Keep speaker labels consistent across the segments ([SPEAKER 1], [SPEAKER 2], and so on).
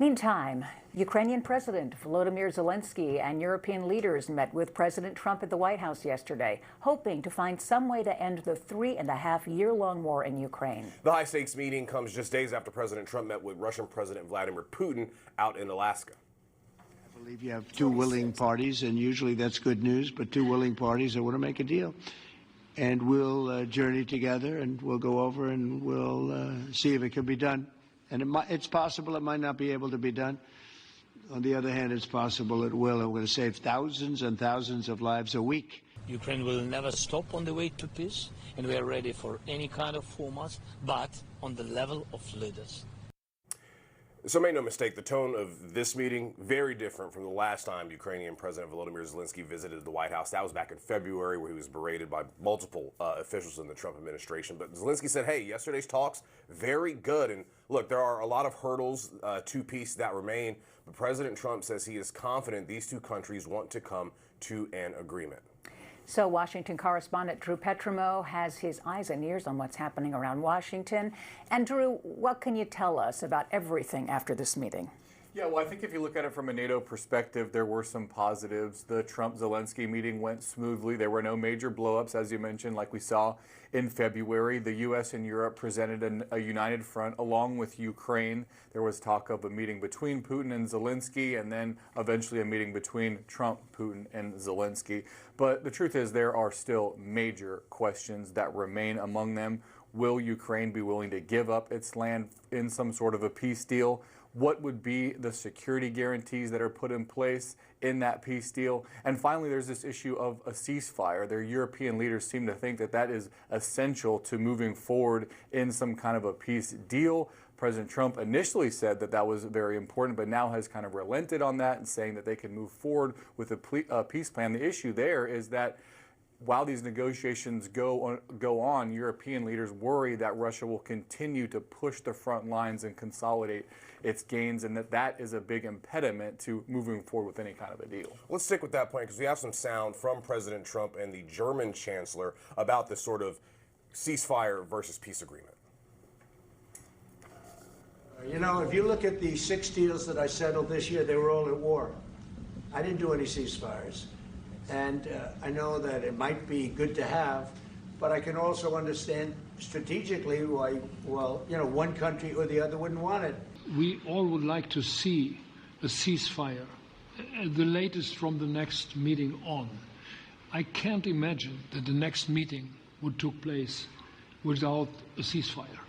[SPEAKER 1] Meantime, Ukrainian President Volodymyr Zelensky and European leaders met with President Trump at the White House yesterday, hoping to find some way to end the 3.5-year-long war in Ukraine.
[SPEAKER 2] The high-stakes meeting comes just days after President Trump met with Russian President Vladimir Putin out in Alaska.
[SPEAKER 3] I believe you have two willing parties, and usually that's good news, but two willing parties that want to make a deal. And we'll journey together, and we'll go over, and we'll see if it can be done. And it's possible it might not be able to be done. On the other hand, it's possible it will. And we're going to save thousands and thousands of lives a week.
[SPEAKER 4] Ukraine will never stop on the way to peace, and we are ready for any kind of formats, but on the level of leaders.
[SPEAKER 2] So make no mistake, the tone of this meeting, very different from the last time Ukrainian President Volodymyr Zelensky visited the White House. That was back in February, where he was berated by multiple officials in the Trump administration. But Zelensky said, hey, yesterday's talks, very good. And look, there are a lot of hurdles to peace that remain. But President Trump says he is confident these two countries want to come to an agreement.
[SPEAKER 1] So Washington correspondent Drew Petrimo has his eyes and ears on what's happening around Washington. And Drew, what can you tell us about everything after this meeting?
[SPEAKER 5] Yeah, well, I think if you look at it from a NATO perspective, there were some positives. The Trump-Zelensky meeting went smoothly. There were no major blowups, as you mentioned, like we saw in February. The U.S. and Europe presented a united front along with Ukraine. There was talk of a meeting between Putin and Zelensky, and then eventually a meeting between Trump, Putin, and Zelensky. But the truth is there are still major questions that remain among them. Will Ukraine be willing to give up its land in some sort of a peace deal? What would be the security guarantees that are put in place in that peace deal? And finally, there's this issue of a ceasefire. Their European leaders seem to think that that is essential to moving forward in some kind of a peace deal. President Trump initially said that that was very important, but now has kind of relented on that and saying that they can move forward with a peace plan. The issue there is that while these negotiations go on, European leaders worry that Russia will continue to push the front lines and consolidate its gains, and that is a big impediment to moving forward with any kind of a deal.
[SPEAKER 2] Let's stick with that point, because we have some sound from President Trump and the German chancellor about this sort of ceasefire versus peace agreement.
[SPEAKER 3] You know, if you look at the 6 deals that I settled this year, they were all at war. I didn't do any ceasefires. And I know that it might be good to have, but I can also understand strategically why, well, you know, one country or the other wouldn't want it.
[SPEAKER 6] We all would like to see a ceasefire, the latest from the next meeting on. I can't imagine that the next meeting would take place without a ceasefire.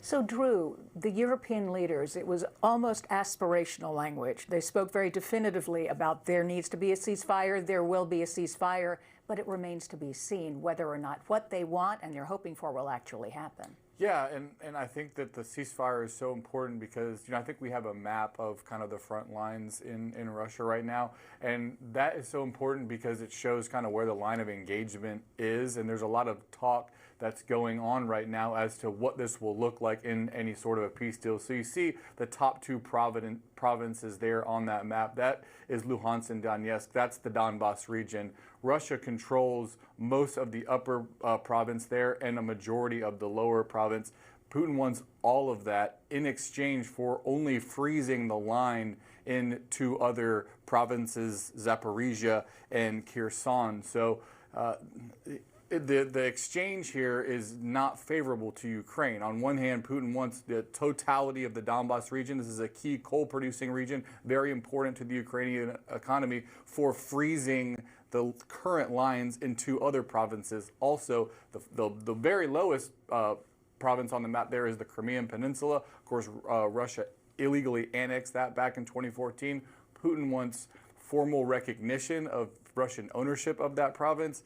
[SPEAKER 1] So, Drew, the European leaders, it was almost aspirational language. They spoke very definitively about there needs to be a ceasefire, there will be a ceasefire, but it remains to be seen whether or not what they want and they're hoping for will actually happen.
[SPEAKER 5] Yeah, and I think that the ceasefire is so important because, you know, I think we have a map of kind of the front lines in Russia right now. And that is so important because it shows kind of where the line of engagement is. And there's a lot of talk that's going on right now as to what this will look like in any sort of a peace deal. So you see the top two provinces there on that map. That is Luhansk and Donetsk. That's the Donbas region. Russia controls most of the upper province there and a majority of the lower province. Putin wants all of that in exchange for only freezing the line in 2 other provinces, Zaporizhia and Kherson. So the exchange here is not favorable to Ukraine. On one hand, Putin wants the totality of the Donbas region. This is a key coal-producing region, very important to the Ukrainian economy, for freezing the current lines in 2 other provinces. Also, the very lowest province on the map there is the Crimean Peninsula. Of course, Russia illegally annexed that back in 2014. Putin wants formal recognition of Russian ownership of that province.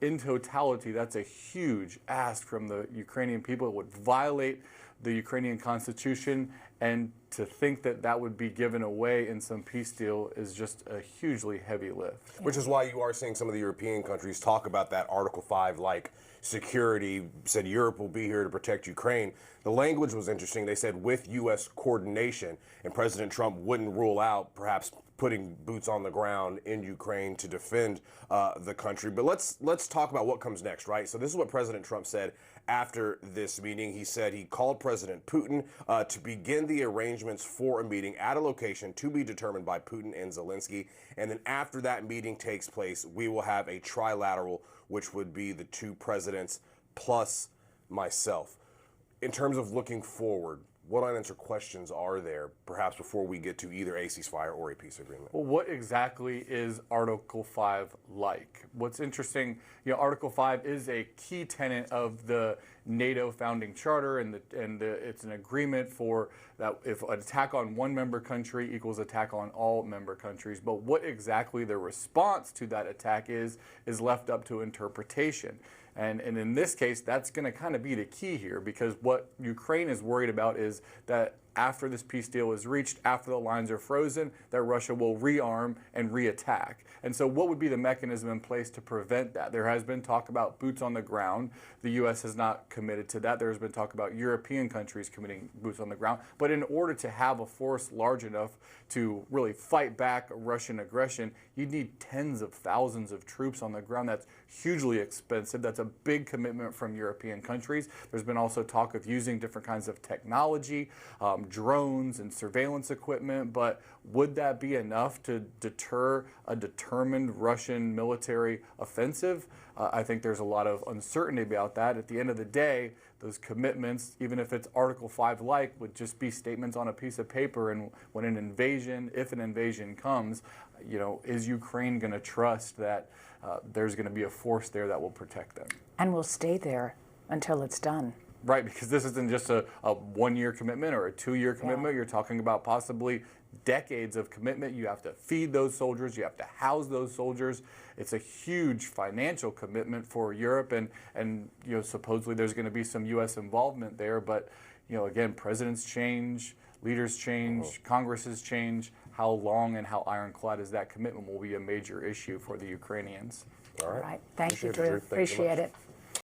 [SPEAKER 5] In totality, that's a huge ask from the Ukrainian people. It would violate the Ukrainian constitution, and to think that that would be given away in some peace deal is just a hugely heavy lift.
[SPEAKER 2] Which is why you are seeing some of the European countries talk about that Article 5-like security, said Europe will be here to protect Ukraine. The language was interesting. They said with U.S. coordination, and President Trump wouldn't rule out perhaps putting boots on the ground in Ukraine to defend the country. But let's talk about what comes next, right? So this is what President Trump said after this meeting. He said he called President Putin to begin the arrangements for a meeting at a location to be determined by Putin and Zelensky. And then after that meeting takes place, we will have a trilateral, which would be the two presidents plus myself. In terms of looking forward, what unanswered questions are there, perhaps before we get to either a ceasefire or a peace agreement?
[SPEAKER 5] Well, what exactly is Article 5 like? What's interesting, Article 5 is a key tenet of the NATO founding charter, and it's an agreement for that if an attack on one member country equals attack on all member countries. But what exactly the response to that attack is left up to interpretation. And in this case, that's going to kind of be the key here, because what Ukraine is worried about is that after this peace deal is reached, after the lines are frozen, that Russia will rearm and reattack. And so what would be the mechanism in place to prevent that? There has been talk about boots on the ground. The U.S. has not committed to that. There has been talk about European countries committing boots on the ground. But in order to have a force large enough to really fight back Russian aggression, you'd need tens of thousands of troops on the ground. That's hugely expensive. That's a big commitment from European countries. There's been also talk of using different kinds of technology, drones and surveillance equipment, but would that be enough to deter a determined Russian military offensive? I think there's a lot of uncertainty about that. At the end of the day, those commitments, even if it's Article 5-like, would just be statements on a piece of paper. And when an invasion, if an invasion comes, is Ukraine going to trust that there's going to be a force there that will protect them?
[SPEAKER 1] And will stay there until it's done.
[SPEAKER 5] Right, because this isn't just a 1-year commitment or a 2-year commitment. Yeah. You're talking about possibly decades of commitment. You have to feed those soldiers. You have to house those soldiers. It's a huge financial commitment for Europe, and supposedly there's going to be some U.S. involvement there. But again, presidents change, leaders change, Congresses change. How long and how ironclad is that commitment will be a major issue for the Ukrainians.
[SPEAKER 2] All right.
[SPEAKER 1] Thank you, Drew. Appreciate it.